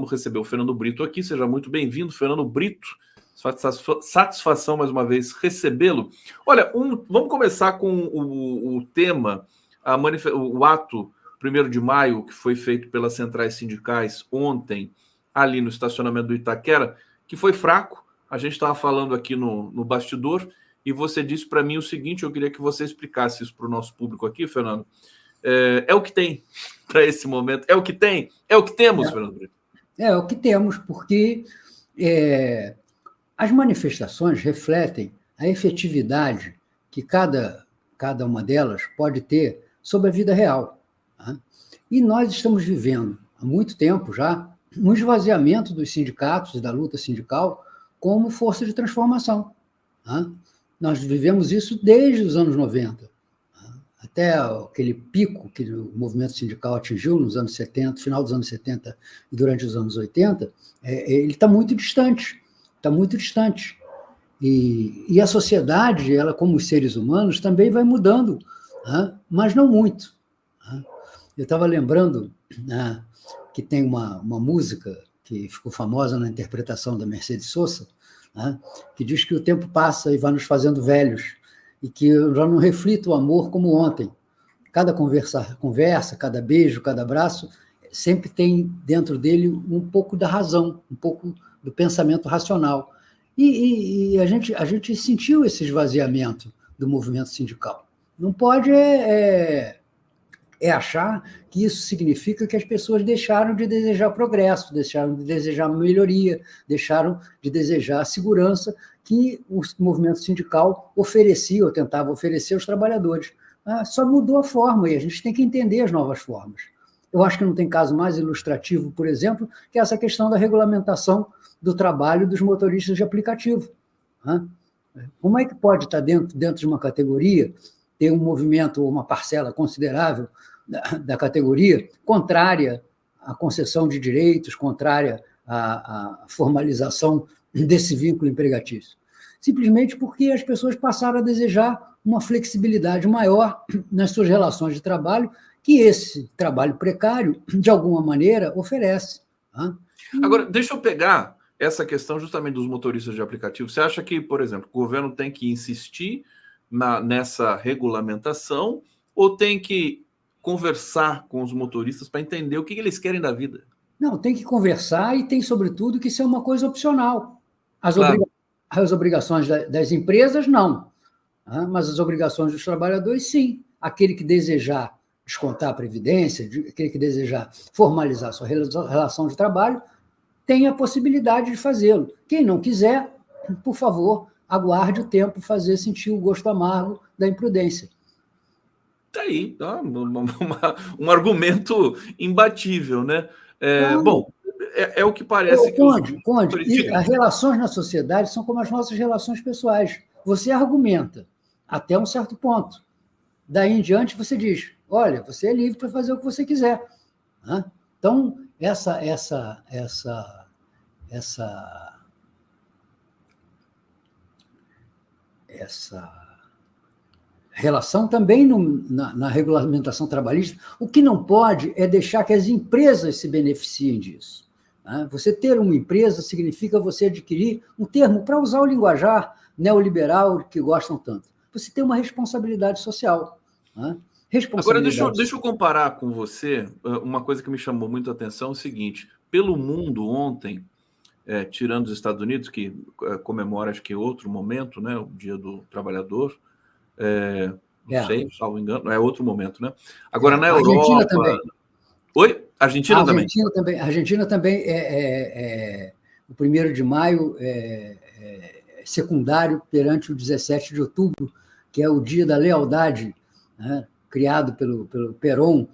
vamos receber o Fernando Brito aqui. Seja muito bem-vindo, Fernando Brito. Satisfação, mais uma vez, recebê-lo. Olha, vamos começar com o tema, o ato 1º de maio, que foi feito pelas centrais sindicais ontem, ali no estacionamento do Itaquera, que foi fraco. A gente estava falando aqui no bastidor, e você disse para mim o seguinte, eu queria que você explicasse isso para o nosso público aqui, Fernando. É o que tem para esse momento, é o que tem, é o que temos, Fernando Brito. É o que temos, porque as manifestações refletem a efetividade que cada uma delas pode ter sobre a vida real. Tá? E nós estamos vivendo, há muito tempo já, um esvaziamento dos sindicatos e da luta sindical como força de transformação. Tá? Nós vivemos isso desde os anos 90. Até aquele pico que o movimento sindical atingiu nos anos 70, final dos anos 70 e durante os anos 80, ele está muito distante. Está muito distante. E a sociedade, ela, como os seres humanos, também vai mudando, mas não muito. Eu estava lembrando que tem uma música que ficou famosa na interpretação da Mercedes Sosa, que diz que o tempo passa e vai nos fazendo velhos, e que eu já não reflito o amor como ontem. Cada conversa, cada beijo, cada abraço, sempre tem dentro dele um pouco da razão, um pouco do pensamento racional. E a gente sentiu esse esvaziamento do movimento sindical. Não pode achar que isso significa que as pessoas deixaram de desejar progresso, deixaram de desejar melhoria, deixaram de desejar a segurança que o movimento sindical oferecia ou tentava oferecer aos trabalhadores. Só mudou a forma e a gente tem que entender as novas formas. Eu acho que não tem caso mais ilustrativo, por exemplo, que essa questão da regulamentação do trabalho dos motoristas de aplicativo. Como é que pode estar dentro de uma categoria, ter um movimento ou uma parcela considerável da categoria contrária à concessão de direitos, contrária à formalização desse vínculo empregatício? Simplesmente porque as pessoas passaram a desejar uma flexibilidade maior nas suas relações de trabalho, que esse trabalho precário, de alguma maneira, oferece. Agora, deixa eu pegar essa questão justamente dos motoristas de aplicativo. Você acha que, por exemplo, o governo tem que insistir nessa regulamentação ou tem que conversar com os motoristas para entender o que eles querem da vida? Não, tem que conversar e tem, sobretudo, que ser uma coisa opcional. As obrigações das empresas, não. Mas as obrigações dos trabalhadores, sim. Aquele que desejar descontar a previdência, aquele que desejar formalizar sua relação de trabalho, tem a possibilidade de fazê-lo. Quem não quiser, por favor, aguarde o tempo fazer sentir o gosto amargo da imprudência. Está aí, um argumento imbatível, né? Bom, é o que parece que... Conde, as relações na sociedade são como as nossas relações pessoais. Você argumenta até um certo ponto. Daí em diante você diz, olha, você é livre para fazer o que você quiser. Então, essa relação também na regulamentação trabalhista, o que não pode é deixar que as empresas se beneficiem disso. Você ter uma empresa significa você adquirir um termo, para usar o linguajar neoliberal que gostam tanto. Você tem uma responsabilidade social. Agora, deixa eu comparar com você uma coisa que me chamou muito a atenção, é o seguinte, pelo mundo ontem, tirando os Estados Unidos, que comemora, acho que outro momento, né, o Dia do Trabalhador, não sei, salvo engano, é outro momento, né? Agora, na Europa... Argentina também. Oi? Argentina também. A Argentina também o 1º de maio é secundário perante o 17 de outubro, que é o Dia da Lealdade, criado pelo Perón,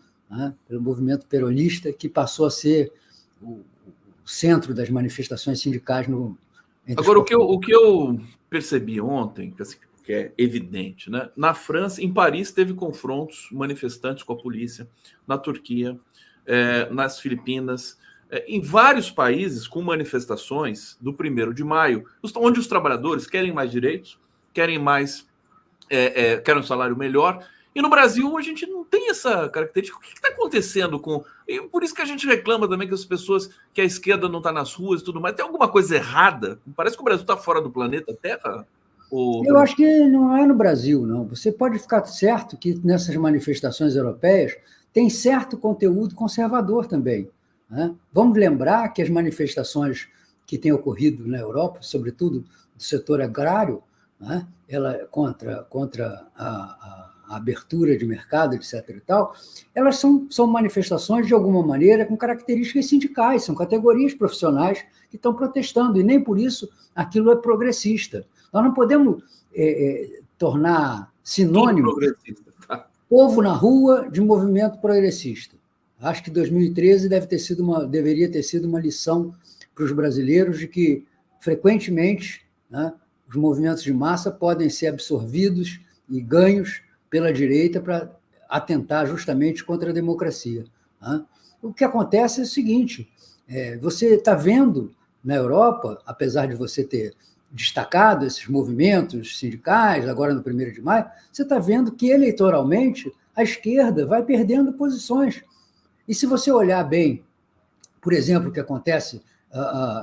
pelo movimento peronista, que passou a ser o centro das manifestações sindicais Agora, o que eu percebi ontem, que é evidente, né? Na França, em Paris, teve confrontos manifestantes com a polícia, na Turquia, nas Filipinas, em vários países com manifestações do 1º de maio, onde os trabalhadores querem mais direitos, querem um salário melhor, E no Brasil a gente não tem essa característica. O que está acontecendo com... E por isso que a gente reclama também que as pessoas, que a esquerda não está nas ruas e tudo mais. Tem alguma coisa errada? Parece que o Brasil está fora do planeta Terra. Eu acho que não é no Brasil, não. Você pode ficar certo que nessas manifestações europeias tem certo conteúdo conservador também, né? Vamos lembrar que as manifestações que têm ocorrido na Europa, sobretudo do setor agrário, né, contra a abertura de mercado, etc. e tal, elas são manifestações, de alguma maneira, com características sindicais, são categorias profissionais que estão protestando, e nem por isso aquilo é progressista. Nós não podemos tornar sinônimo povo na rua de movimento progressista. Acho que 2013 deveria ter sido uma lição para os brasileiros de que, frequentemente, né, os movimentos de massa podem ser absorvidos e ganhos pela direita para atentar justamente contra a democracia, né? O que acontece é o seguinte, você está vendo na Europa, apesar de você ter destacado esses movimentos sindicais, agora no 1º de maio, você está vendo que, eleitoralmente, a esquerda vai perdendo posições. E se você olhar bem, por exemplo, o que acontece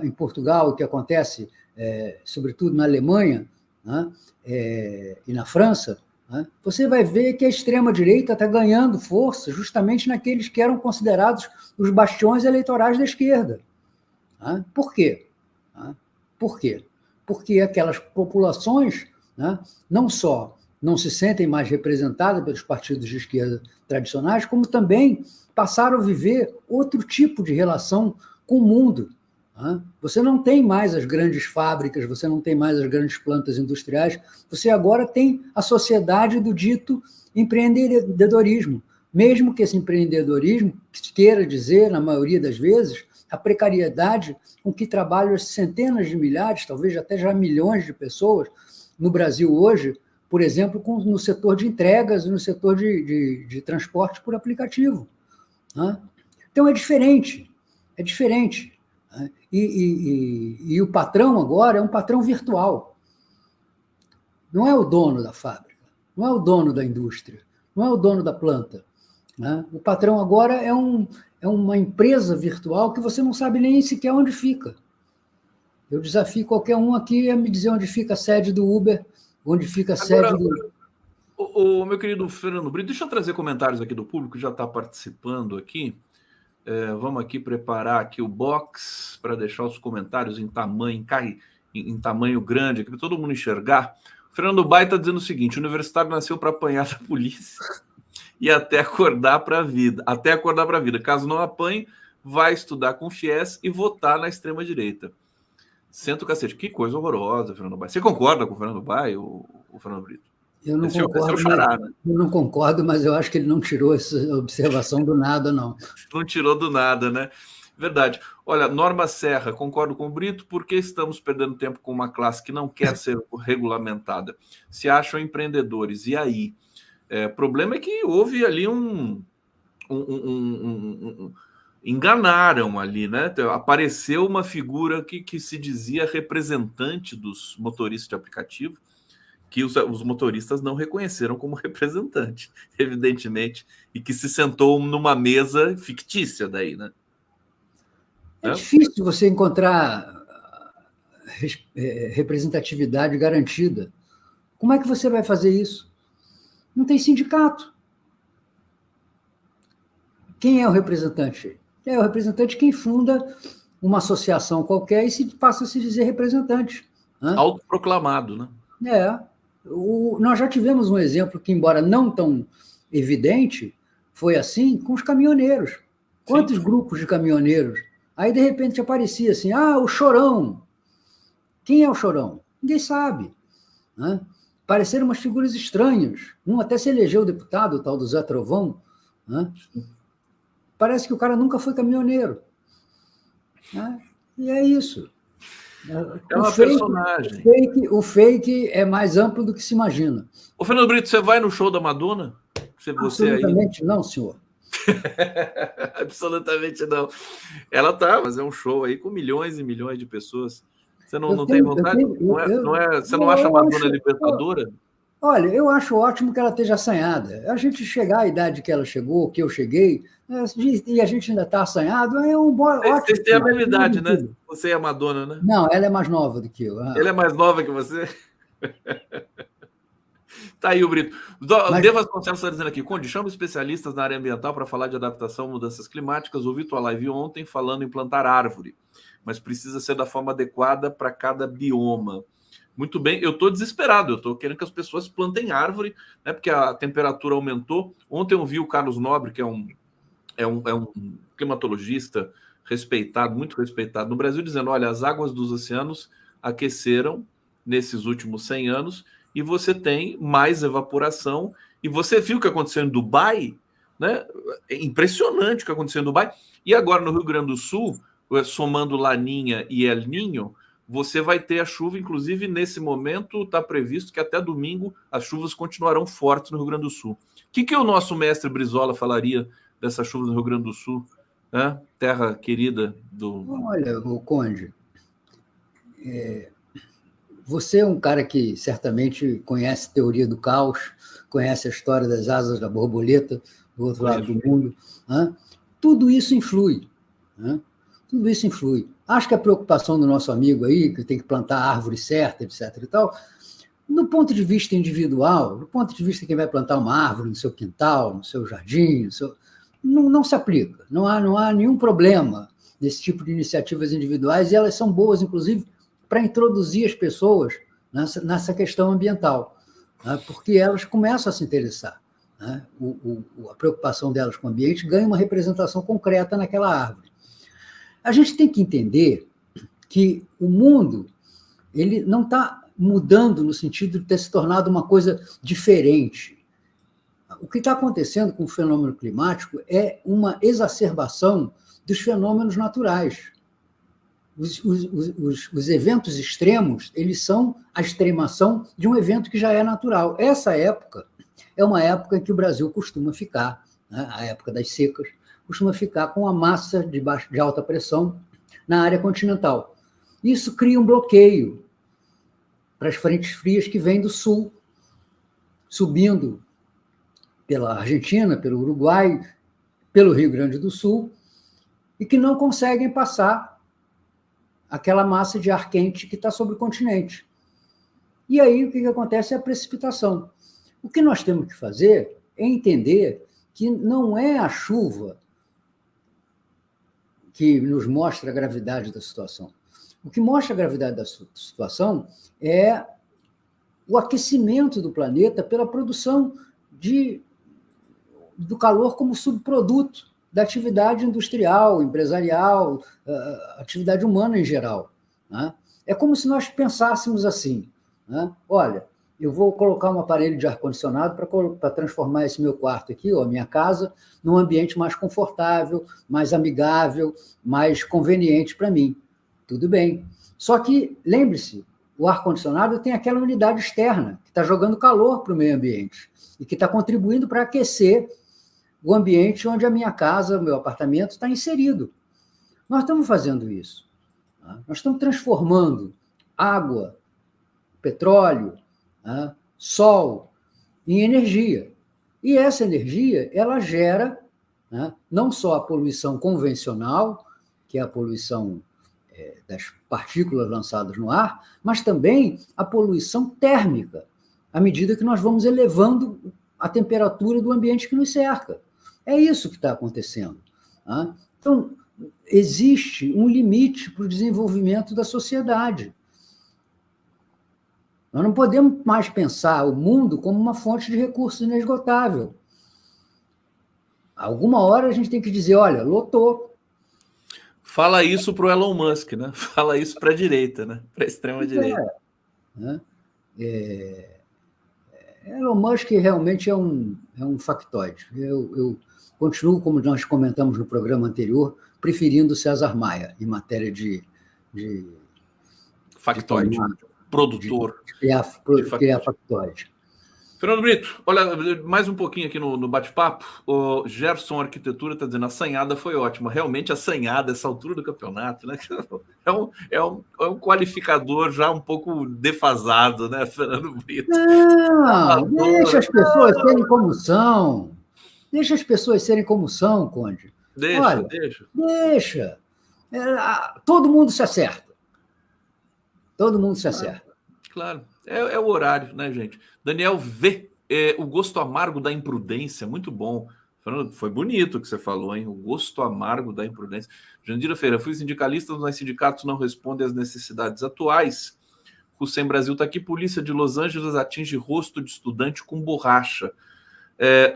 em Portugal, o que acontece, sobretudo, na Alemanha, né, e na França, né, você vai ver que a extrema-direita está ganhando força justamente naqueles que eram considerados os bastiões eleitorais da esquerda. Né? Por quê? Por quê? Porque aquelas populações, né, não só não se sentem mais representadas pelos partidos de esquerda tradicionais, como também passaram a viver outro tipo de relação com o mundo. Né? Você não tem mais as grandes fábricas, você não tem mais as grandes plantas industriais, você agora tem a sociedade do dito empreendedorismo, mesmo que esse empreendedorismo queira dizer, na maioria das vezes, a precariedade com que trabalham as centenas de milhares, talvez até já milhões de pessoas no Brasil hoje, por exemplo, no setor de entregas e no setor de transporte por aplicativo. Né? Então é diferente. Né? E o patrão agora é um patrão virtual. Não é o dono da fábrica, não é o dono da indústria, não é o dono da planta. Né? O patrão agora é uma empresa virtual que você não sabe nem sequer onde fica. Eu desafio qualquer um aqui a me dizer onde fica a sede do Uber, onde fica a sede do... O meu querido Fernando Brito, deixa eu trazer comentários aqui do público, que já está participando aqui. Vamos aqui preparar aqui o box para deixar os comentários em tamanho grande, aqui para todo mundo enxergar. O Fernando Bai está dizendo o seguinte: o universitário nasceu para apanhar da polícia e até acordar para a vida. Caso não apanhe, vai estudar com FIES e votar na extrema-direita. Senta o cacete. Que coisa horrorosa, Fernando Bai. Você concorda com o Fernando Bai, o Fernando Brito? Eu não concordo, mas eu acho que ele não tirou essa observação do nada, não. Não tirou do nada, né? Verdade. Olha, Norma Serra, concordo com o Brito, porque estamos perdendo tempo com uma classe que não quer ser regulamentada. Se acham empreendedores. E aí? O problema é que houve ali enganaram ali, né? Apareceu uma figura que se dizia representante dos motoristas de aplicativo, que os motoristas não reconheceram como representante, evidentemente, e que se sentou numa mesa fictícia daí, né? É difícil você encontrar representatividade garantida. Como é que você vai fazer isso? Não tem sindicato. Quem é o representante? É o representante quem funda uma associação qualquer e passa a se dizer representante. Né? Autoproclamado, né? Nós já tivemos um exemplo que, embora não tão evidente, foi assim com os caminhoneiros. Quantos grupos de caminhoneiros? Aí, de repente, aparecia assim, o Chorão. Quem é o Chorão? Ninguém sabe. Né? Pareceram umas figuras estranhas. Um até se elegeu deputado, o tal do Zé Trovão. Né? Parece que o cara nunca foi caminhoneiro. Né? E é isso. É uma personagem. O fake é mais amplo do que se imagina. Ô, Fernando Brito, você vai no show da Madonna? Absolutamente aí... não, senhor. Absolutamente não. Ela tá, mas é um show aí com milhões e milhões de pessoas. Você não tem vontade? Você não acha a Madonna libertadora? Olha, eu acho ótimo que ela esteja assanhada. A gente chegar à idade que ela chegou, que eu cheguei, e a gente ainda está assanhado, é um ótimo. Vocês têm a mesma idade, né? Você e a Madonna, né? Não, ela é mais nova do que eu. Ela é mais nova que você? Tá aí o Brito. Devas Vasconcelos está dizendo aqui, Conde, chama especialistas na área ambiental para falar de adaptação a mudanças climáticas. Ouvi tua live ontem falando em plantar árvore, mas precisa ser da forma adequada para cada bioma. Muito bem, eu estou desesperado, eu estou querendo que as pessoas plantem árvore, né, porque a temperatura aumentou. Ontem eu vi o Carlos Nobre, que é um climatologista respeitado, muito respeitado no Brasil, dizendo, olha, as águas dos oceanos aqueceram nesses últimos 100 anos e você tem mais evaporação. E você viu o que aconteceu em Dubai, né? É impressionante o que aconteceu em Dubai. E agora no Rio Grande do Sul, somando Laninha e El Niño, você vai ter a chuva, inclusive nesse momento está previsto que até domingo as chuvas continuarão fortes no Rio Grande do Sul. O que o nosso mestre Brizola falaria dessa chuva no Rio Grande do Sul, né? Terra querida do... Olha, o Conde, você é um cara que certamente conhece a teoria do caos, conhece a história das asas da borboleta do outro lado do mundo. Né? Tudo isso influi. Né? Tudo isso influi. Acho que a preocupação do nosso amigo aí, que tem que plantar a árvore certa, etc. e tal, no ponto de vista individual, do ponto de vista de quem vai plantar uma árvore no seu quintal, no seu jardim, não se aplica. Não há nenhum problema desse tipo de iniciativas individuais, e elas são boas, inclusive, para introduzir as pessoas nessa questão ambiental, né? Porque elas começam a se interessar. Né? A preocupação delas com o ambiente ganha uma representação concreta naquela árvore. A gente tem que entender que o mundo ele não está mudando no sentido de ter se tornado uma coisa diferente. O que está acontecendo com o fenômeno climático é uma exacerbação dos fenômenos naturais. Os eventos extremos, eles são a extremação de um evento que já é natural. Essa época é uma época em que o Brasil costuma ficar, né, a época das secas, costuma ficar com a massa de alta pressão na área continental. Isso cria um bloqueio para as frentes frias que vêm do sul, subindo pela Argentina, pelo Uruguai, pelo Rio Grande do Sul, e que não conseguem passar aquela massa de ar quente que está sobre o continente. E aí o que acontece é a precipitação. O que nós temos que fazer é entender que não é a chuva que nos mostra a gravidade da situação. O que mostra a gravidade da situação é o aquecimento do planeta pela produção do calor como subproduto da atividade industrial, empresarial, atividade humana em geral. Né? É como se nós pensássemos assim, né? Olha, eu vou colocar um aparelho de ar-condicionado para transformar esse meu quarto aqui, ou a minha casa, num ambiente mais confortável, mais amigável, mais conveniente para mim. Tudo bem. Só que, lembre-se, o ar-condicionado tem aquela unidade externa, que está jogando calor para o meio ambiente e que está contribuindo para aquecer o ambiente onde a minha casa, o meu apartamento está inserido. Nós estamos fazendo isso. Tá? Nós estamos transformando água, petróleo, tá? Sol em energia. E essa energia, ela gera, né, não só a poluição convencional, que é a poluição das partículas lançadas no ar, mas também a poluição térmica, à medida que nós vamos elevando a temperatura do ambiente que nos cerca. É isso que está acontecendo. Tá? Então, existe um limite para o desenvolvimento da sociedade. Nós não podemos mais pensar o mundo como uma fonte de recursos inesgotável. Alguma hora a gente tem que dizer, olha, lotou. Fala isso para o Elon Musk, né? Fala isso para a direita, né? Para a extrema-direita. Elon Musk realmente é um factoide. Eu continuo, como nós comentamos no programa anterior, preferindo César Maia em matéria de factoide, produtor. De criar factoide. Fernando Brito, olha, mais um pouquinho aqui no bate-papo. O Gerson Arquitetura está dizendo: a assanhada foi ótima. Realmente, a assanhada, essa altura do campeonato, né? É um qualificador já um pouco defasado, né, Fernando Brito? Não, deixa as pessoas serem como são. Deixa as pessoas serem como são, Conde. Olha, deixa. Todo mundo se acerta. Todo mundo se acerta. Claro. É o horário, né, gente? Daniel V. O gosto amargo da imprudência. Muito bom. Fernando, foi bonito o que você falou, hein? O gosto amargo da imprudência. Jandira Feira, fui sindicalista, mas sindicatos não respondem às necessidades atuais. Hussein Brasil está aqui. Polícia de Los Angeles atinge rosto de estudante com borracha.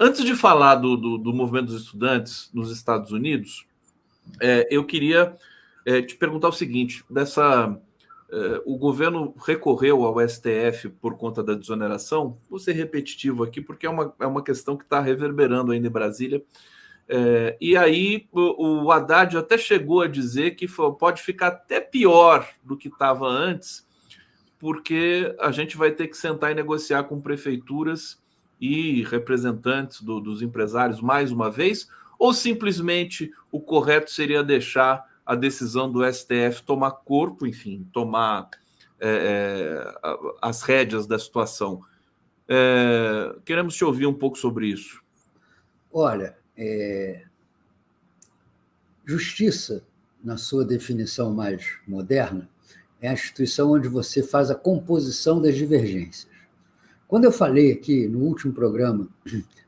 Antes de falar do movimento dos estudantes nos Estados Unidos, eu queria te perguntar o seguinte: o governo recorreu ao STF por conta da desoneração. Vou ser repetitivo aqui, porque é uma questão que está reverberando ainda em Brasília. E aí o Haddad até chegou a dizer que pode ficar até pior do que estava antes, porque a gente vai ter que sentar e negociar com prefeituras e representantes dos empresários mais uma vez, ou simplesmente o correto seria deixar a decisão do STF tomar corpo, enfim, tomar as rédeas da situação. Queremos te ouvir um pouco sobre isso. Olha, justiça, na sua definição mais moderna, é a instituição onde você faz a composição das divergências. Quando eu falei aqui no último programa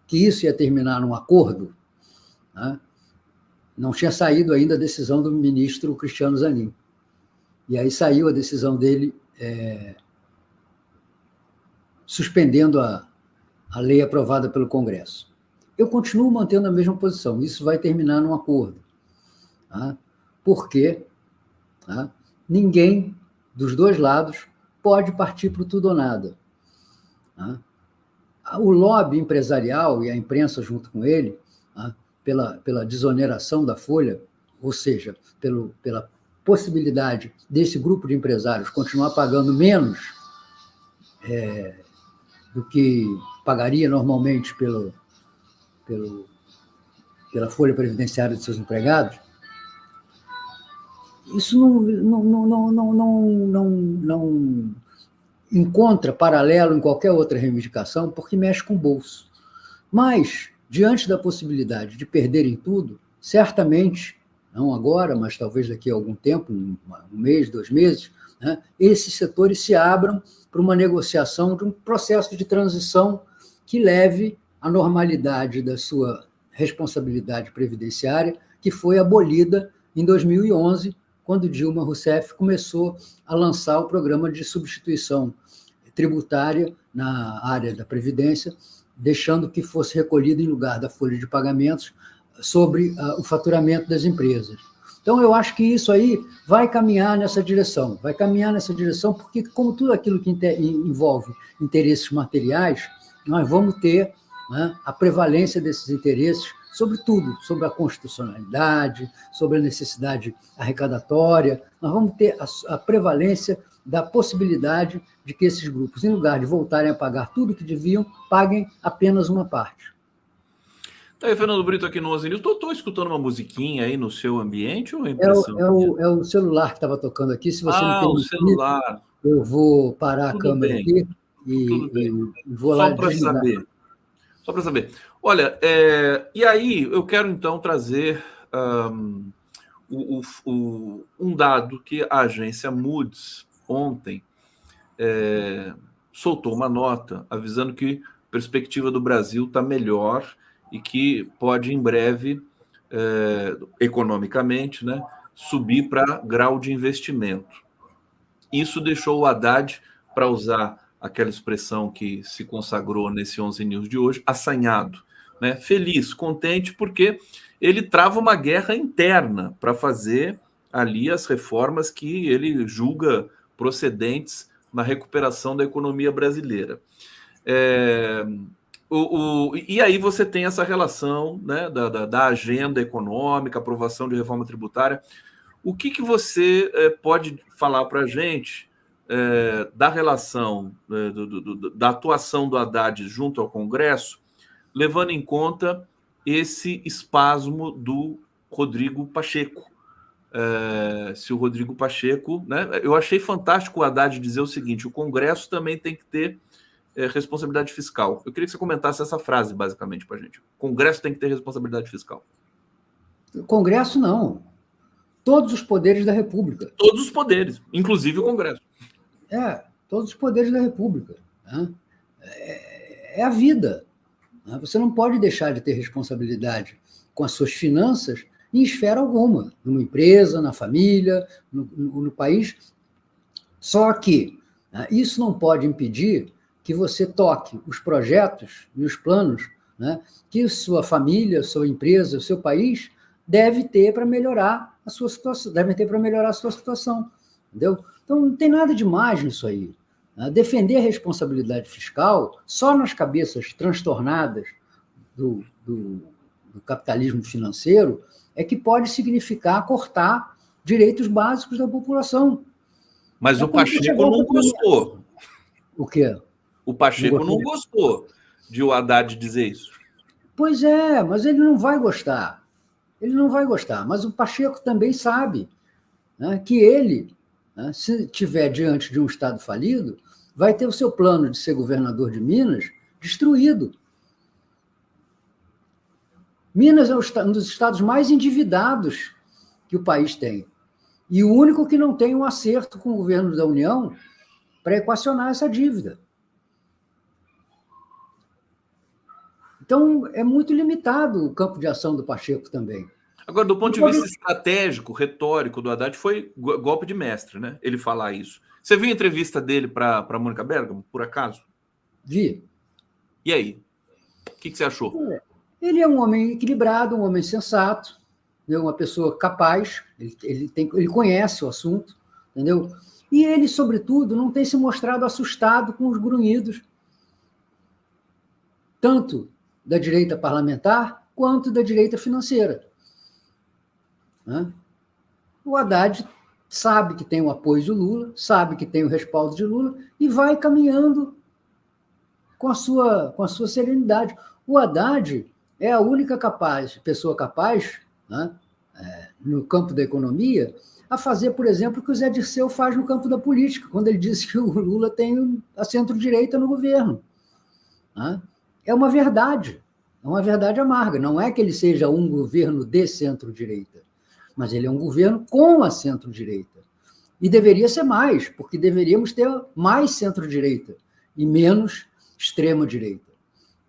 que isso ia terminar num acordo, né, não tinha saído ainda a decisão do ministro Cristiano Zanin. E aí saiu a decisão dele suspendendo a lei aprovada pelo Congresso. Eu continuo mantendo a mesma posição. Isso vai terminar num acordo. Tá? Porque ninguém dos dois lados pode partir para o tudo ou nada. Tá? O lobby empresarial e a imprensa junto com ele, pela desoneração da Folha, ou seja, pela possibilidade desse grupo de empresários continuar pagando menos do que pagaria normalmente pela folha previdenciária de seus empregados, isso não encontra paralelo em qualquer outra reivindicação, porque mexe com o bolso. Mas, diante da possibilidade de perderem tudo, certamente, não agora, mas talvez daqui a algum tempo, um mês, 2 meses, né, esses setores se abram para uma negociação de um processo de transição que leve à normalidade da sua responsabilidade previdenciária, que foi abolida em 2011, quando Dilma Rousseff começou a lançar o programa de substituição tributária na área da Previdência, deixando que fosse recolhido em lugar da folha de pagamentos sobre o faturamento das empresas. Então, eu acho que isso aí vai caminhar nessa direção, porque, como tudo aquilo que envolve interesses materiais, nós vamos ter, né, a prevalência desses interesses sobre tudo, sobre a constitucionalidade, sobre a necessidade arrecadatória. Nós vamos ter a prevalência da possibilidade de que esses grupos, em lugar de voltarem a pagar tudo que deviam, paguem apenas uma parte. Tá aí, Fernando Brito, aqui no 11 News. Estou escutando uma musiquinha aí no seu ambiente ou é impressão? É o celular que estava tocando aqui. Se você não tem o celular. Eu vou parar a câmera aqui e vou lá desligar. Só para saber. Olha, e aí eu quero então trazer um dado que a agência Moody's ontem soltou uma nota avisando que a perspectiva do Brasil está melhor e que pode em breve, economicamente, né, subir para grau de investimento. Isso deixou o Haddad, para usar aquela expressão que se consagrou nesse 11 News de hoje, assanhado, né? Feliz, contente, porque ele trava uma guerra interna para fazer ali as reformas que ele julga procedentes na recuperação da economia brasileira. E aí você tem essa relação, né, da agenda econômica, aprovação de reforma tributária. O que você pode falar para a gente da relação, da atuação do Haddad junto ao Congresso, levando em conta esse espasmo do Rodrigo Pacheco. Se o Rodrigo Pacheco... Né, eu achei fantástico o Haddad dizer o seguinte: o Congresso também tem que ter responsabilidade fiscal. Eu queria que você comentasse essa frase, basicamente, para a gente. O Congresso tem que ter responsabilidade fiscal. O Congresso, não. Todos os poderes da República. Todos os poderes, inclusive o Congresso. Todos os poderes da República. Né? É a vida. Né? Você não pode deixar de ter responsabilidade com as suas finanças em esfera alguma, numa empresa, na família, no país. Só que isso não pode impedir que você toque os projetos e os planos, né, que sua família, sua empresa, seu país deve ter para melhorar a sua situação, entendeu? Então não tem nada de mais nisso aí. Defender a responsabilidade fiscal só nas cabeças transtornadas do capitalismo financeiro é que pode significar cortar direitos básicos da população. Mas o Pacheco não gostou. O quê? O Pacheco não gostou de o Haddad dizer isso. Pois é, mas ele não vai gostar. Ele não vai gostar. Mas o Pacheco também sabe, né, que ele, né, se estiver diante de um Estado falido, vai ter o seu plano de ser governador de Minas destruído. Minas é um dos estados mais endividados que o país tem. E o único que não tem um acerto com o governo da União para equacionar essa dívida. Então, é muito limitado o campo de ação do Pacheco também. Agora, do ponto de vista estratégico, retórico do Haddad, foi golpe de mestre, né? Ele falar isso. Você viu a entrevista dele para a Mônica Bergamo, por acaso? Vi. E aí? O que você achou? Ele é um homem equilibrado, um homem sensato, uma pessoa capaz, ele conhece o assunto, entendeu? E ele, sobretudo, não tem se mostrado assustado com os grunhidos, tanto da direita parlamentar quanto da direita financeira. O Haddad sabe que tem o apoio de Lula, sabe que tem o respaldo de Lula e vai caminhando com a sua serenidade. O Haddad é a única pessoa capaz, né, no campo da economia, a fazer, por exemplo, o que o Zé Dirceu faz no campo da política, quando ele diz que o Lula tem a centro-direita no governo. É uma verdade amarga. Não é que ele seja um governo de centro-direita, mas ele é um governo com a centro-direita. E deveria ser mais, porque deveríamos ter mais centro-direita e menos extrema-direita.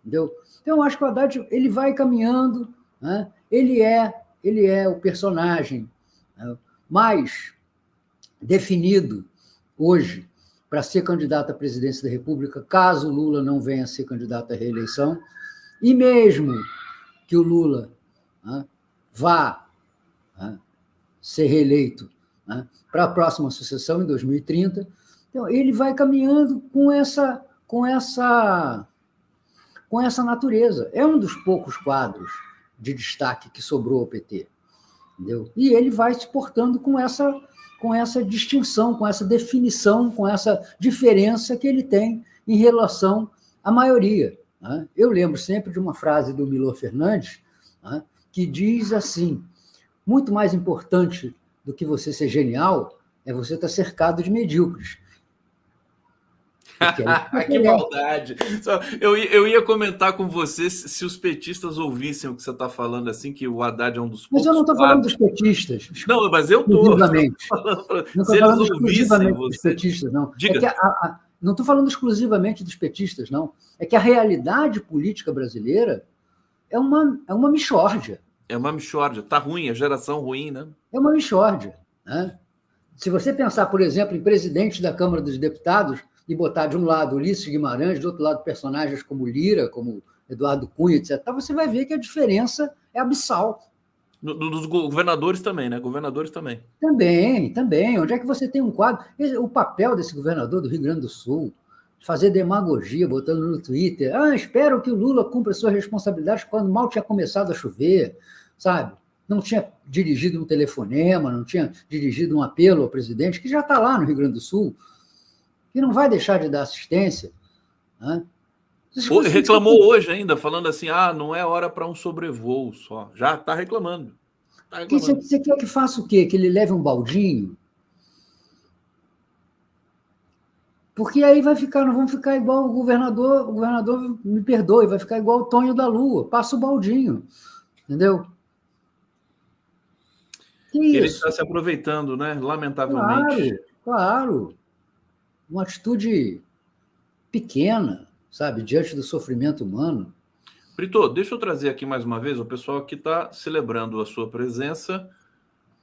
Entendeu? Então, eu acho que o Haddad ele vai caminhando, né? Ele é o personagem, né, mais definido hoje para ser candidato à presidência da República, caso o Lula não venha a ser candidato à reeleição, e mesmo que o Lula, né, vá, né, ser reeleito, né, para a próxima sucessão, em 2030, então, ele vai caminhando com essa natureza. É um dos poucos quadros de destaque que sobrou ao PT. Entendeu? E ele vai se portando com essa distinção, com essa definição, com essa diferença que ele tem em relação à maioria. Né? Eu lembro sempre de uma frase do Milor Fernandes, né, que diz assim: muito mais importante do que você ser genial é você estar cercado de medíocres. Que maldade! Eu ia comentar com você se os petistas ouvissem o que você está falando, assim, que o Haddad é um dos poucos. Mas eu não estou falando dos petistas. Não, mas eu estou. Não estou falando exclusivamente dos petistas, não. Diga. Não estou falando exclusivamente dos petistas, não. É que a realidade política brasileira é uma mixórdia. É uma mixórdia. Está ruim, a geração ruim, né? É uma mixórdia. Né? Se você pensar, por exemplo, em presidente da Câmara dos Deputados, e botar de um lado Ulisses Guimarães, do outro lado personagens como Lira, como Eduardo Cunha, etc., você vai ver que a diferença é abissal. Dos governadores também, né? Governadores também. Também. Onde é que você tem um quadro? O papel desse governador do Rio Grande do Sul, fazer demagogia, botando no Twitter, espero que o Lula cumpra suas responsabilidades quando mal tinha começado a chover, sabe? Não tinha dirigido um telefonema, não tinha dirigido um apelo ao presidente, que já está lá no Rio Grande do Sul. que não vai deixar de dar assistência. Né? Reclamou hoje ainda, falando assim, não é hora para um sobrevoo só. Já está reclamando. Você quer que faça o quê? Que ele leve um baldinho? Porque aí nós vamos ficar igual o governador me perdoe, vai ficar igual o Tonho da Lua, passa o baldinho, entendeu? Ele está se aproveitando, né? Lamentavelmente. Claro. Uma atitude pequena, sabe, diante do sofrimento humano. Brito, deixa eu trazer aqui mais uma vez o pessoal que está celebrando a sua presença,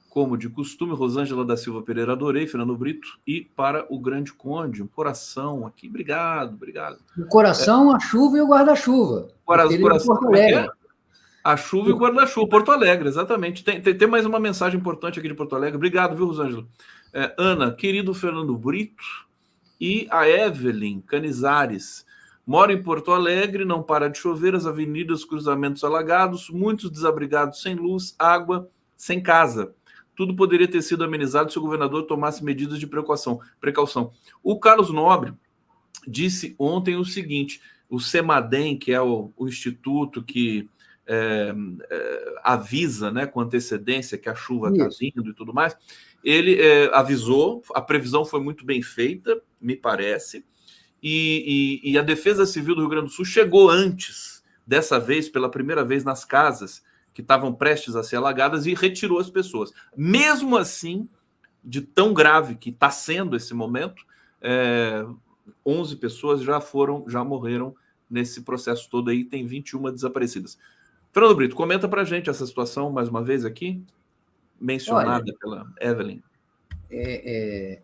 como de costume, Rosângela da Silva Pereira, adorei, Fernando Brito, e para o Grande Conde, um coração aqui, obrigado. O coração, a chuva e o guarda-chuva. Coração, como é que é? A chuva e o guarda-chuva, Porto Alegre, exatamente. Tem mais uma mensagem importante aqui de Porto Alegre. Obrigado, viu, Rosângela? Ana, querido Fernando Brito e a Evelyn Canizares. Mora em Porto Alegre, não para de chover, as avenidas, cruzamentos alagados, muitos desabrigados sem luz, água, sem casa. Tudo poderia ter sido amenizado se o governador tomasse medidas de precaução. O Carlos Nobre disse ontem o seguinte, o CEMADEM, que é o instituto que avisa, né, com antecedência que a chuva está vindo e tudo mais, ele avisou, a previsão foi muito bem feita, me parece, e a Defesa Civil do Rio Grande do Sul chegou antes, dessa vez, pela primeira vez, nas casas que estavam prestes a ser alagadas e retirou as pessoas. Mesmo assim, de tão grave que está sendo esse momento, 11 pessoas já morreram nesse processo todo aí, tem 21 desaparecidas. Fernando Brito, comenta para a gente essa situação, mais uma vez aqui, mencionada pela Evelyn.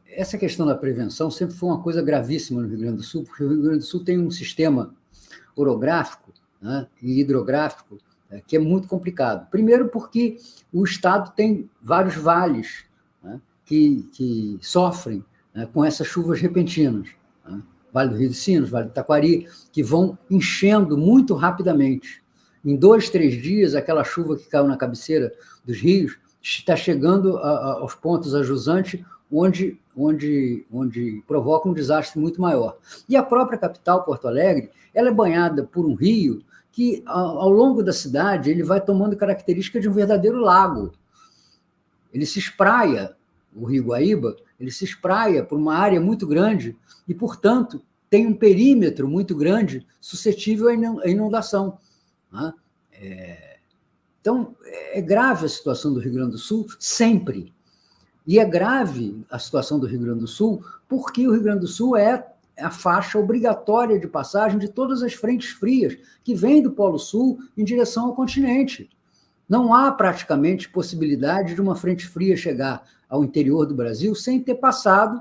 Essa questão da prevenção sempre foi uma coisa gravíssima no Rio Grande do Sul, porque o Rio Grande do Sul tem um sistema orográfico, né, e hidrográfico que é muito complicado. Primeiro porque o estado tem vários vales, né, que sofrem, né, com essas chuvas repentinas. Né? Vale do Rio dos Sinos, Vale do Taquari, que vão enchendo muito rapidamente. Em 2, 3 dias, aquela chuva que caiu na cabeceira dos rios está chegando aos pontos a jusante, onde provoca um desastre muito maior. E a própria capital, Porto Alegre, ela é banhada por um rio que, ao longo da cidade, ele vai tomando característica de um verdadeiro lago. Ele se espraia, o Rio Guaíba, ele se espraia por uma área muito grande e, portanto, tem um perímetro muito grande suscetível à inundação. Né? Então, é grave a situação do Rio Grande do Sul, sempre. E é grave a situação do Rio Grande do Sul porque o Rio Grande do Sul é a faixa obrigatória de passagem de todas as frentes frias que vêm do Polo Sul em direção ao continente. Não há praticamente possibilidade de uma frente fria chegar ao interior do Brasil sem ter passado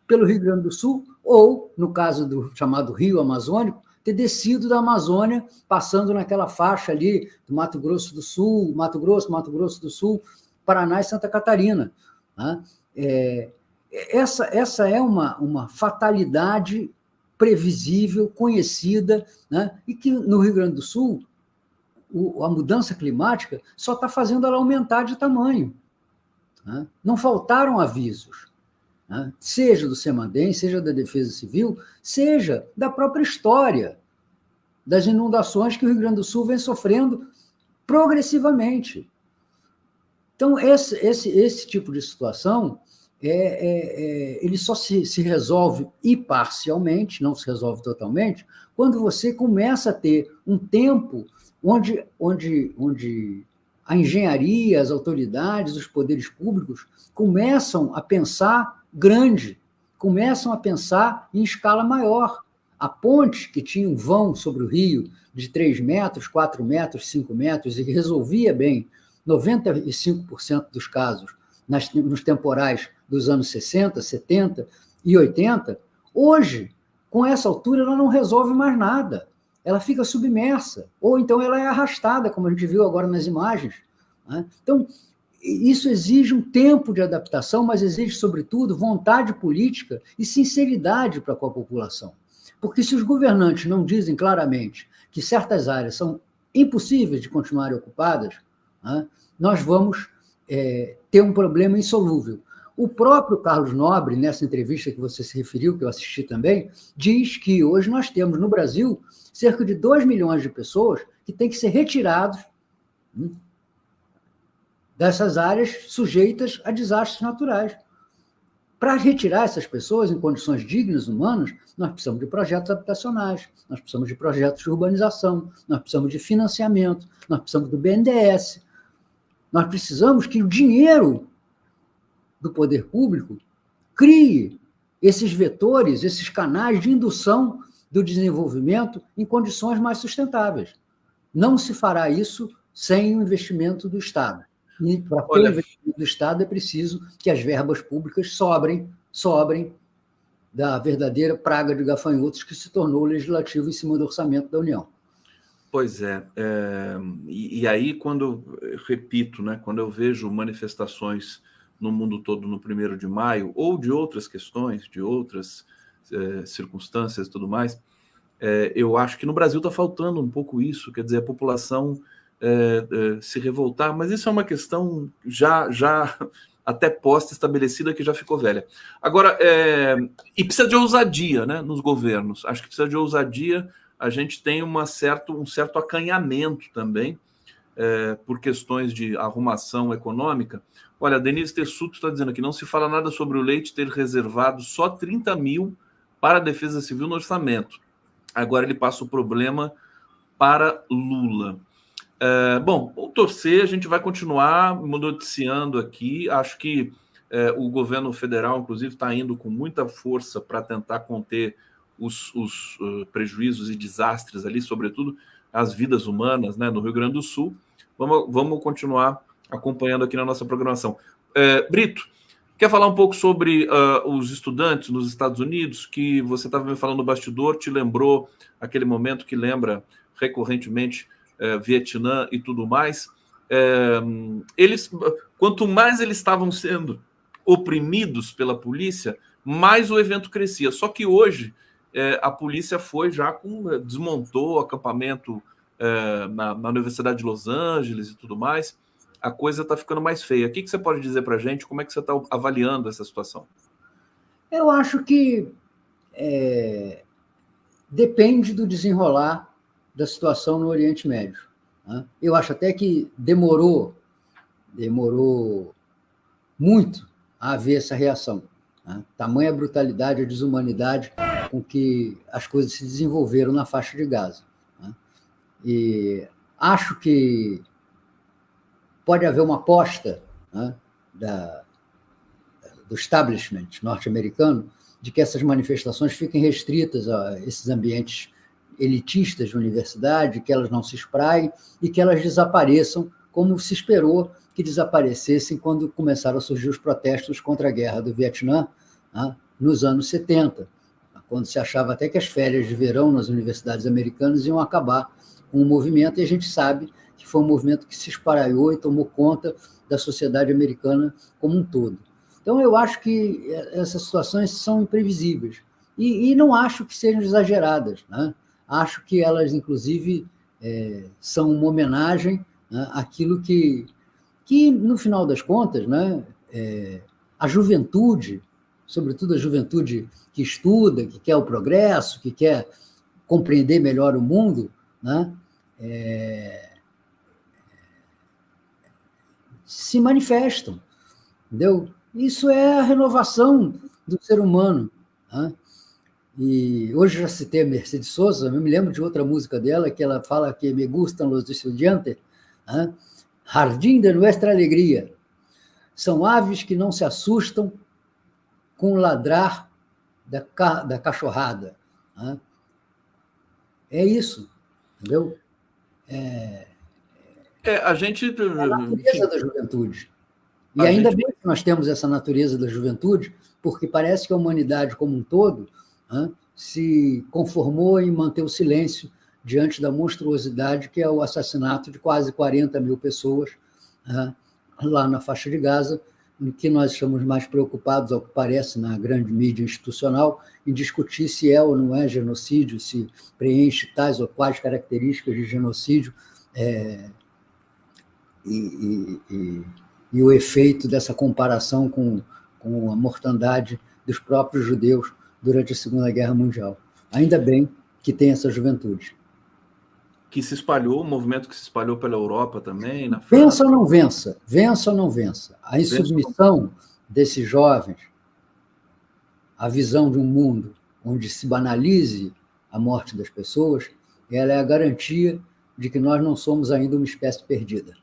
pelo Rio Grande do Sul ou, no caso do chamado Rio Amazônico, ter descido da Amazônia, passando naquela faixa ali do Mato Grosso do Sul, Mato Grosso do Sul, Paraná e Santa Catarina. Né? Essa é uma fatalidade previsível, conhecida, né? E que no Rio Grande do Sul a mudança climática só está fazendo ela aumentar de tamanho. Né? Não faltaram avisos, né? Seja do CEMADEM, seja da Defesa Civil, seja da própria história das inundações que o Rio Grande do Sul vem sofrendo progressivamente. Então, esse tipo de situação, ele só se resolve e parcialmente, não se resolve totalmente, quando você começa a ter um tempo onde a engenharia, as autoridades, os poderes públicos começam a pensar grande, começam a pensar em escala maior. A ponte, que tinha um vão sobre o rio de 3 metros, 4 metros, 5 metros, e que resolvia bem 95% dos casos nos temporais dos anos 60, 70 e 80, hoje, com essa altura, ela não resolve mais nada. Ela fica submersa, ou então ela é arrastada, como a gente viu agora nas imagens. Né? Então, isso exige um tempo de adaptação, mas exige, sobretudo, vontade política e sinceridade para com a população. Porque se os governantes não dizem claramente que certas áreas são impossíveis de continuarem ocupadas, né, nós vamos ter um problema insolúvel. O próprio Carlos Nobre, nessa entrevista que você se referiu, que eu assisti também, diz que hoje nós temos no Brasil cerca de 2 milhões de pessoas que têm que ser retirados dessas áreas sujeitas a desastres naturais. Para retirar essas pessoas em condições dignas, humanas, nós precisamos de projetos habitacionais, nós precisamos de projetos de urbanização, nós precisamos de financiamento, nós precisamos do BNDES, nós precisamos que o dinheiro do poder público crie esses vetores, esses canais de indução do desenvolvimento em condições mais sustentáveis. Não se fará isso sem o investimento do Estado. E para ter o investimento do Estado é preciso que as verbas públicas sobrem da verdadeira praga de gafanhotos que se tornou o legislativo em cima do orçamento da União. Pois é. E aí, repito, né, quando eu vejo manifestações no mundo todo no 1º de maio, ou de outras questões, de outras circunstâncias e tudo mais, eu acho que no Brasil está faltando um pouco isso, quer dizer, a população se revoltar, mas isso é uma questão já até posta, estabelecida, que já ficou velha. Agora, e precisa de ousadia, né, nos governos. Acho que precisa de ousadia. A gente tem um certo acanhamento também, por questões de arrumação econômica. Olha, a Denise Tessuto está dizendo aqui, não se fala nada sobre o Leite ter reservado só 30 mil para a Defesa Civil no orçamento. Agora ele passa o problema para Lula. Bom, vamos torcer, a gente vai continuar noticiando aqui. Acho que o governo federal, inclusive, está indo com muita força para tentar conter os prejuízos e desastres ali, sobretudo as vidas humanas, né, no Rio Grande do Sul. Vamos continuar acompanhando aqui na nossa programação. Brito, quer falar um pouco sobre os estudantes nos Estados Unidos, que você estava me falando no bastidor, te lembrou aquele momento que lembra recorrentemente Vietnã e tudo mais. Quanto mais eles estavam sendo oprimidos pela polícia, mais o evento crescia. Só que hoje a polícia desmontou o acampamento na Universidade de Los Angeles e tudo mais. A coisa está ficando mais feia. O que você pode dizer para a gente? Como é que você está avaliando essa situação? Eu acho que depende do desenrolar da situação no Oriente Médio. Né? Eu acho até que demorou muito a haver essa reação. Né? Tamanha brutalidade e desumanidade com que as coisas se desenvolveram na faixa de Gaza. Né? E acho que pode haver uma aposta, né, do establishment norte-americano de que essas manifestações fiquem restritas a esses ambientes elitistas de universidade, que elas não se espraiem e que elas desapareçam, como se esperou que desaparecessem quando começaram a surgir os protestos contra a guerra do Vietnã, né, nos anos 70, quando se achava até que as férias de verão nas universidades americanas iam acabar com o movimento, e a gente sabe que foi um movimento que se espraiou e tomou conta da sociedade americana como um todo. Então, eu acho que essas situações são imprevisíveis e não acho que sejam exageradas, né? Acho que elas, inclusive, são uma homenagem, né, àquilo que, no final das contas, né, a juventude, sobretudo a juventude que estuda, que quer o progresso, que quer compreender melhor o mundo, né, se manifestam, entendeu? Isso é a renovação do ser humano, né? E hoje já citei a Mercedes Sosa, eu me lembro de outra música dela, que ela fala que me gustam los estudiantes, né? Jardim de nuestra alegria. São aves que não se assustam com o ladrar da cachorrada. Né? É isso, entendeu? A gente... É a natureza da juventude. E ainda bem que nós temos essa natureza da juventude, porque parece que a humanidade como um todo, né, se conformou em manter o silêncio diante da monstruosidade que é o assassinato de quase 40 mil pessoas, né, lá na faixa de Gaza, em que nós estamos mais preocupados, ao que parece, na grande mídia institucional, em discutir se é ou não é genocídio, se preenche tais ou quais características de genocídio, e o efeito dessa comparação com com a mortandade dos próprios judeus durante a Segunda Guerra Mundial. Ainda bem que tem essa juventude. Que se espalhou, um movimento que se espalhou pela Europa também, na França. Vença ou não vença, vença ou não vença, a insubmissão desses jovens, a visão de um mundo onde se banalize a morte das pessoas, ela é a garantia de que nós não somos ainda uma espécie perdida.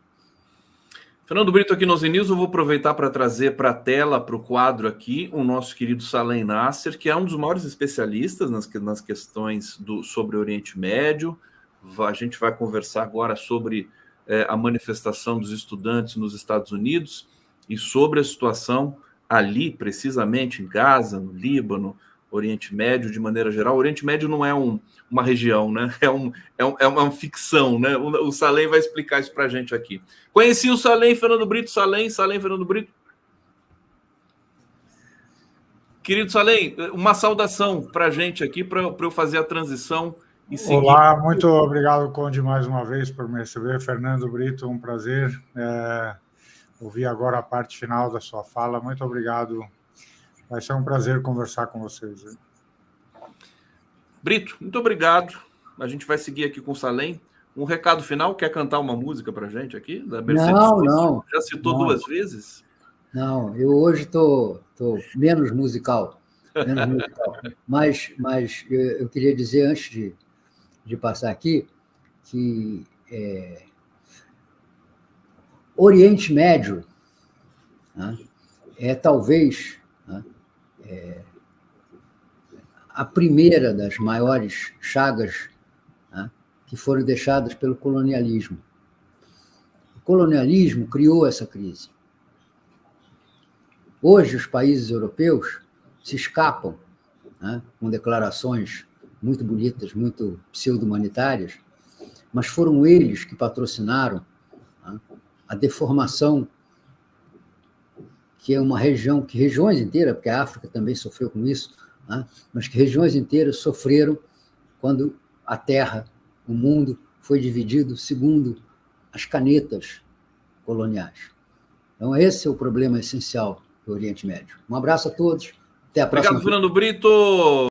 Fernando Brito aqui nos News, eu vou aproveitar para trazer para a tela, para o quadro aqui, o nosso querido Salem Nasser, que é um dos maiores especialistas nas questões sobre o Oriente Médio. A gente vai conversar agora sobre a manifestação dos estudantes nos Estados Unidos e sobre a situação ali, precisamente em Gaza, no Líbano, Oriente Médio, de maneira geral. O Oriente Médio não é uma região, né? É uma ficção, né? O Salem vai explicar isso para a gente aqui. Conheci o Salem, Fernando Brito, Salem, Fernando Brito. Querido Salem, uma saudação para a gente aqui, para eu fazer a transição e seguir. Olá, muito obrigado, Conde, mais uma vez por me receber. Fernando Brito, um prazer. Ouvir agora a parte final da sua fala. Muito obrigado. Vai ser um prazer conversar com vocês. Brito, muito obrigado. A gente vai seguir aqui com o Salem. Um recado final, quer cantar uma música para a gente aqui? Da Mercedes não. Já citou duas vezes? Não, eu hoje estou menos musical. Mas eu queria dizer, antes de passar aqui, que Oriente Médio, né, é talvez a primeira das maiores chagas, né, que foram deixadas pelo colonialismo. O colonialismo criou essa crise. Hoje, os países europeus se escapam, né, com declarações muito bonitas, muito pseudo-humanitárias, mas foram eles que patrocinaram, né, a deformação que é uma região, que regiões inteiras, porque a África também sofreu com isso, né, mas que regiões inteiras sofreram quando a Terra, o mundo, foi dividido segundo as canetas coloniais. Então, esse é o problema essencial do Oriente Médio. Um abraço a todos. Até a próxima. Obrigado, Fernando Brito.